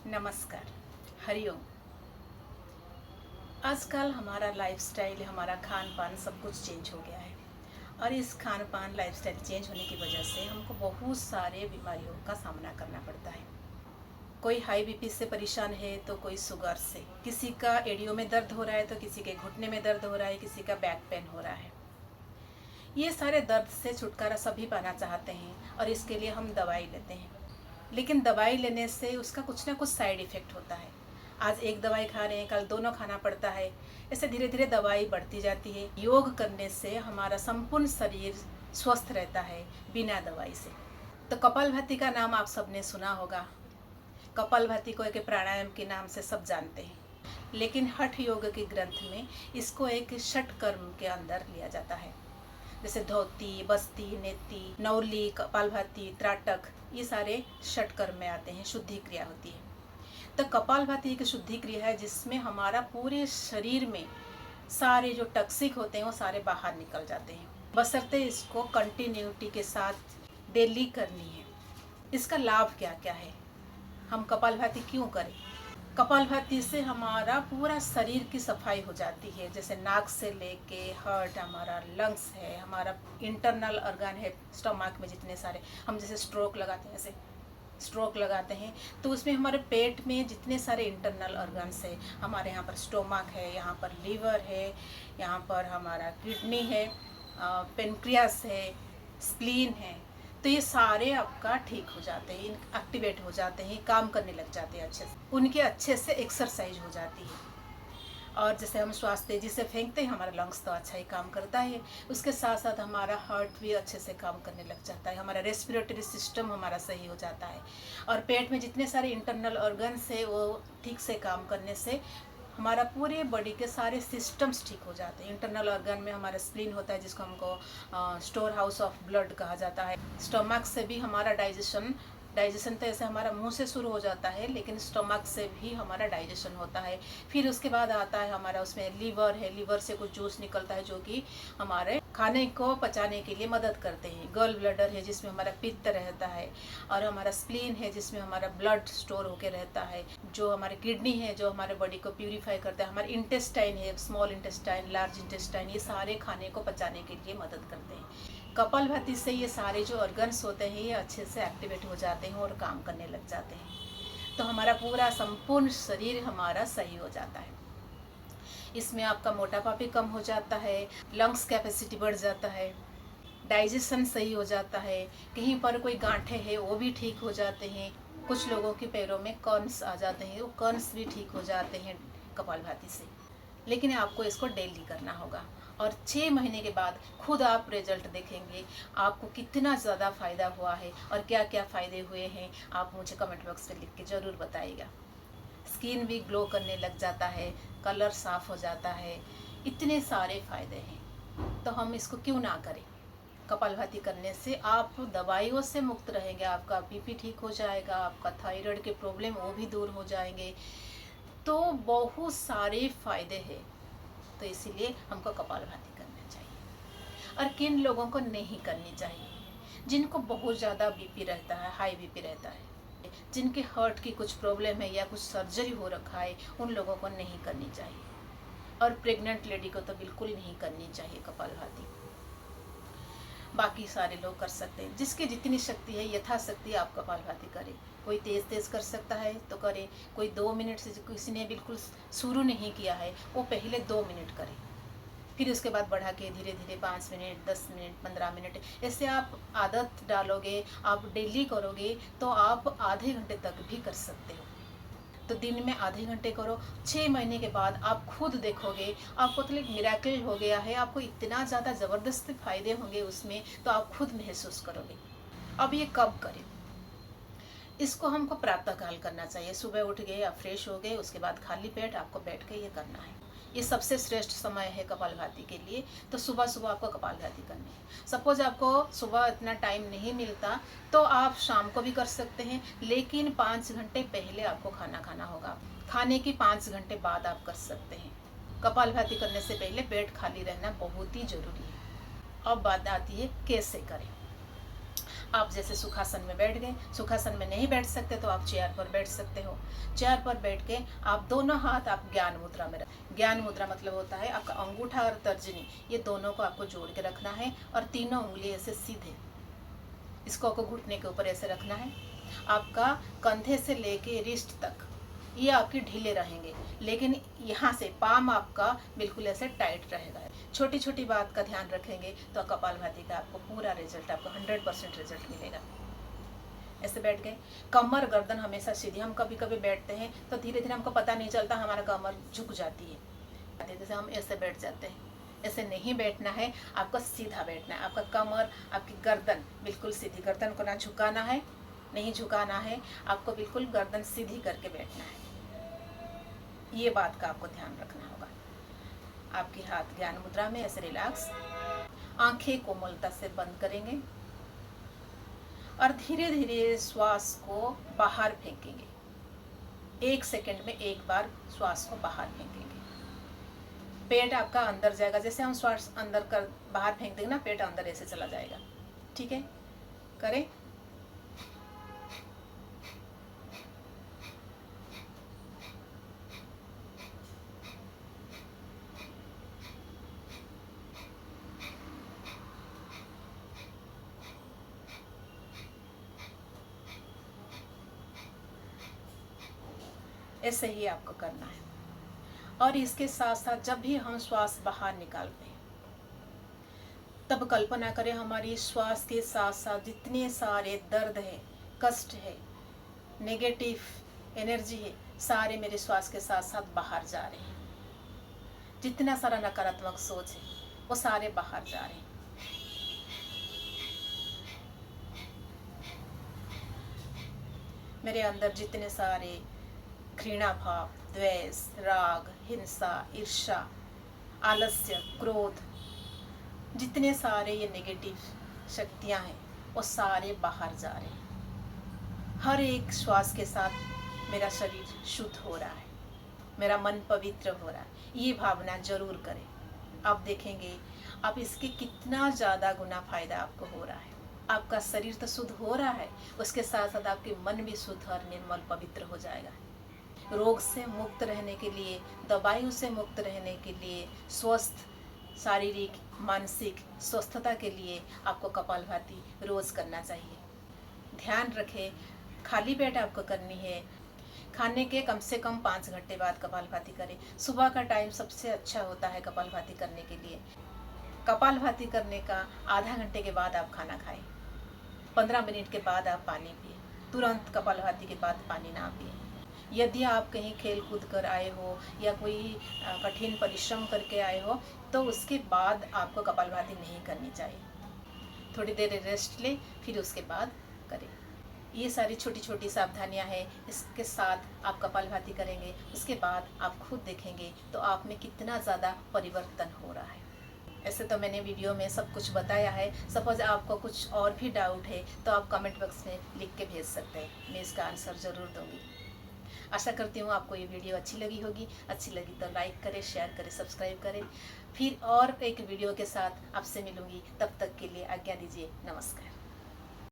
नमस्कार। हरिओम। आजकल हमारा लाइफस्टाइल, हमारा खान पान सब कुछ चेंज हो गया है और इस खान पान लाइफस्टाइल चेंज होने की वजह से हमको बहुत सारे बीमारियों का सामना करना पड़ता है। कोई हाई बीपी से परेशान है तो कोई शुगर से, किसी का एडियो में दर्द हो रहा है तो किसी के घुटने में दर्द हो रहा है, किसी का बैक पेन हो रहा है। ये सारे दर्द से छुटकारा सभी पाना चाहते हैं और इसके लिए हम दवाई लेते हैं, लेकिन दवाई लेने से उसका कुछ ना कुछ साइड इफ़ेक्ट होता है। आज एक दवाई खा रहे हैं, कल दोनों खाना पड़ता है। ऐसे धीरे धीरे दवाई बढ़ती जाती है। योग करने से हमारा संपूर्ण शरीर स्वस्थ रहता है बिना दवाई से। तो कपालभाति का नाम आप सबने सुना होगा। कपालभाति को एक प्राणायाम के नाम से सब जानते हैं, लेकिन हठ योग के ग्रंथ में इसको एक षट कर्म के अंदर लिया जाता है। जैसे धोती, बस्ती, नेति, नौली, कपालभाति, त्राटक, ये सारे षट कर्म में आते हैं। शुद्धि क्रिया होती है। तो कपालभाति एक शुद्धि क्रिया है जिसमें हमारा पूरे शरीर में सारे जो टॉक्सिक होते हैं वो सारे बाहर निकल जाते हैं, बशर्ते इसको कंटिन्यूटी के साथ डेली करनी है। इसका लाभ क्या क्या है, हम कपालभाति क्यों करें? कपालभाति से हमारा पूरा शरीर की सफाई हो जाती है। जैसे नाक से लेके हार्ट, हमारा लंग्स है, हमारा इंटरनल ऑर्गन है, स्टमक में जितने सारे, हम जैसे स्ट्रोक लगाते हैं, ऐसे स्ट्रोक लगाते हैं तो उसमें हमारे पेट में जितने सारे इंटरनल ऑर्गन्स है, हमारे यहाँ पर स्टोमक है, यहाँ पर लीवर है, यहाँ पर हमारा किडनी है, पेनक्रियास है, स्प्लीन है, तो ये सारे आपका ठीक हो जाते हैं, एक्टिवेट हो जाते हैं, काम करने लग जाते हैं अच्छे से। उनके अच्छे से एक्सरसाइज हो जाती है। और जैसे हम श्वास तेजी से फेंकते हैं, हमारा लंग्स तो अच्छा ही काम करता है, उसके साथ साथ हमारा हार्ट भी अच्छे से काम करने लग जाता है, हमारा रेस्पिरेटरी सिस्टम हमारा सही हो जाता है, और पेट में जितने सारे इंटरनल ऑर्गन्स है वो ठीक से काम करने से हमारा पूरे बॉडी के सारे सिस्टम्स ठीक हो जाते हैं। इंटरनल ऑर्गन में हमारा स्प्लीन होता है जिसको हमको स्टोर हाउस ऑफ ब्लड कहा जाता है। स्टमक से भी हमारा डाइजेशन तो ऐसे हमारा मुंह से शुरू हो जाता है, लेकिन स्टमक से भी हमारा डाइजेशन होता है। फिर उसके बाद आता है हमारा, उसमें लीवर है, लीवर से कुछ जूस निकलता है जो कि हमारे खाने को पचाने के लिए मदद करते हैं। गॉल ब्लैडर है जिसमें हमारा पित्त रहता है, और हमारा स्प्लीन है जिसमें हमारा ब्लड स्टोर होकर रहता है। जो हमारे किडनी है जो हमारे बॉडी को प्यूरिफाई करता है। हमारे इंटेस्टाइन है, स्मॉल इंटेस्टाइन, लार्ज इंटेस्टाइन, ये सारे खाने को पचाने के लिए मदद करते हैं। कपालभाति से ये सारे जो ऑर्गन्स होते हैं ये अच्छे से एक्टिवेट हो जाते हैं और काम करने लग जाते हैं, तो हमारा पूरा संपूर्ण शरीर हमारा सही हो जाता है। इसमें आपका मोटापा भी कम हो जाता है, लंग्स कैपेसिटी बढ़ जाता है, डाइजेशन सही हो जाता है, कहीं पर कोई गांठे हैं वो भी ठीक हो जाते हैं। कुछ लोगों के पैरों में कर्न्स आ जाते हैं, वो कर्न्स भी ठीक हो जाते हैं कपालभाति से। लेकिन आपको इसको डेली करना होगा और 6 महीने के बाद खुद आप रिजल्ट देखेंगे आपको कितना ज़्यादा फ़ायदा हुआ है और क्या क्या फ़ायदे हुए हैं। आप मुझे कमेंट बॉक्स में लिख के ज़रूर बताइएगा। स्किन भी ग्लो करने लग जाता है, कलर साफ़ हो जाता है, इतने सारे फ़ायदे हैं, तो हम इसको क्यों ना करें। कपालभाति करने से आप दवाइयों से मुक्त रहेंगे, आपका बीपी ठीक हो जाएगा, आपका थायराइड के प्रॉब्लम वो भी दूर हो जाएंगे, तो बहुत सारे फ़ायदे हैं। तो इसीलिए हमको कपालभाति करना चाहिए। और किन लोगों को नहीं करनी चाहिए? जिनको बहुत ज़्यादा बीपी रहता है, हाई बीपी रहता है, जिनके हार्ट की कुछ प्रॉब्लम है या कुछ सर्जरी हो रखा है, उन लोगों को नहीं करनी चाहिए। और प्रेग्नेंट लेडी को तो बिल्कुल नहीं करनी चाहिए कपालभाति। बाकी सारे लोग कर सकते हैं, जिसकी जितनी शक्ति है यथाशक्ति आप कपालभाति करें। कोई तेज़ तेज़ कर सकता है तो करे, कोई 2 मिनट से, किसी ने बिल्कुल शुरू नहीं किया है वो पहले 2 मिनट करे, फिर उसके बाद बढ़ा के धीरे धीरे 5 मिनट, 10 मिनट, 15 मिनट, ऐसे आप आदत डालोगे, आप डेली करोगे तो आप आधे घंटे तक भी कर सकते हो। तो दिन में आधे घंटे करो, 6 महीने के बाद आप खुद देखोगे आपको तो एक मिरेकल हो गया है, आपको इतना ज़्यादा ज़बरदस्त फ़ायदे होंगे उसमें, तो आप खुद महसूस करोगे। अब ये कब करें? इसको हमको प्रातःकाल करना चाहिए। सुबह उठ गए, आप फ्रेश हो गए, उसके बाद खाली पेट आपको बैठ के ये करना है। ये सबसे श्रेष्ठ समय है कपालभाति के लिए। तो सुबह सुबह आपको कपालभाति करनी है। सपोज आपको सुबह इतना टाइम नहीं मिलता तो आप शाम को भी कर सकते हैं, लेकिन 5 घंटे पहले आपको खाना खाना होगा। खाने की 5 घंटे बाद आप कर सकते हैं। कपालभाति करने से पहले पेट खाली रहना बहुत ही ज़रूरी है। अब बात आती है कैसे करें। आप जैसे सुखासन में बैठ गए, सुखासन में नहीं बैठ सकते तो आप चेयर पर बैठ सकते हो। चेयर पर बैठ के आप दोनों हाथ आप ज्ञान मुद्रा में रख। ज्ञान मुद्रा मतलब होता है आपका अंगूठा और तर्जनी, ये दोनों को आपको जोड़ के रखना है और तीनों उंगली ऐसे सीधे, इसको आपको घुटने के ऊपर ऐसे रखना है। आपका कंधे से लेके रिस्ट तक ये आपके ढीले रहेंगे, लेकिन यहाँ से पाम आपका बिल्कुल ऐसे टाइट रहेगा। छोटी छोटी बात का ध्यान रखेंगे तो कपालभाति का आपको पूरा रिजल्ट, आपको 100% रिजल्ट मिलेगा। ऐसे बैठ गए, कमर गर्दन हमेशा सीधी। हम कभी कभी बैठते हैं तो धीरे धीरे हमको पता नहीं चलता हमारा कमर झुक जाती है, जैसे हम ऐसे बैठ जाते हैं। ऐसे नहीं बैठना है, आपको सीधा बैठना है। आपका कमर, आपकी गर्दन बिल्कुल सीधी, गर्दन को ना झुकाना है, नहीं झुकाना है, आपको बिल्कुल गर्दन सीधी करके बैठना है। ये बात का आपको ध्यान रखना होगा। आपके हाथ ज्ञान मुद्रा में ऐसे रिलैक्स, आंखें कोमलता से बंद करेंगे और धीरे धीरे श्वास को बाहर फेंकेंगे। 1 सेकंड में एक बार श्वास को बाहर फेंकेंगे। पेट आपका अंदर जाएगा, जैसे हम श्वास अंदर कर बाहर फेंक देंगे ना, पेट अंदर ऐसे चला जाएगा। ठीक है, करें। ऐसे ही आपको करना है। और इसके साथ साथ जब भी हम श्वास बाहर निकालते हैं तब कल्पना करें हमारी श्वास के साथ साथ जितने सारे दर्द है, कष्ट है, नेगेटिव एनर्जी है, सारे मेरे श्वास के साथ साथ बाहर जा रहे हैं। जितना सारा नकारात्मक सोच है वो सारे बाहर जा रहे हैं। मेरे अंदर जितने सारे घृणा भाव, द्वेष, राग, हिंसा, ईर्ष्या, आलस्य, क्रोध, जितने सारे ये नेगेटिव शक्तियां हैं वो सारे बाहर जा रहे हैं। हर एक श्वास के साथ मेरा शरीर शुद्ध हो रहा है, मेरा मन पवित्र हो रहा है। ये भावना जरूर करें। आप देखेंगे आप इसके कितना ज़्यादा गुना फायदा आपको हो रहा है। आपका शरीर तो शुद्ध हो रहा है, उसके साथ साथ आपके मन भी शुद्ध और निर्मल पवित्र हो जाएगा। रोग से मुक्त रहने के लिए, दवाइयों से मुक्त रहने के लिए, स्वस्थ शारीरिक मानसिक स्वस्थता के लिए आपको कपालभाति रोज करना चाहिए। ध्यान रखें, खाली पेट आपको करनी है। खाने के कम से कम 5 घंटे बाद कपालभाति करें। सुबह का टाइम सबसे अच्छा होता है कपालभाति करने के लिए। कपालभाति करने का आधा घंटे के बाद आप खाना खाएं। 15 मिनट के बाद आप पानी पिए। तुरंत कपालभाति के बाद पानी ना पिए। यदि आप कहीं खेल कूद कर आए हो या कोई कठिन परिश्रम करके आए हो तो उसके बाद आपको कपालभाति नहीं करनी चाहिए। थोड़ी देर रेस्ट ले, फिर उसके बाद करें। ये सारी छोटी छोटी सावधानियां हैं, इसके साथ आप कपालभाति करेंगे, उसके बाद आप खुद देखेंगे तो आप में कितना ज़्यादा परिवर्तन हो रहा है। ऐसे तो मैंने वीडियो में सब कुछ बताया है। सपोज आपको कुछ और भी डाउट है तो आप कमेंट बॉक्स में लिख के भेज सकते हैं, मैं इसका आंसर ज़रूर दूँगी। आशा करती हूँ आपको ये वीडियो अच्छी लगी होगी। अच्छी लगी तो लाइक करें, शेयर करें, सब्सक्राइब करें। फिर और एक वीडियो के साथ आपसे मिलूँगी, तब तक के लिए आज्ञा दीजिए। नमस्कार।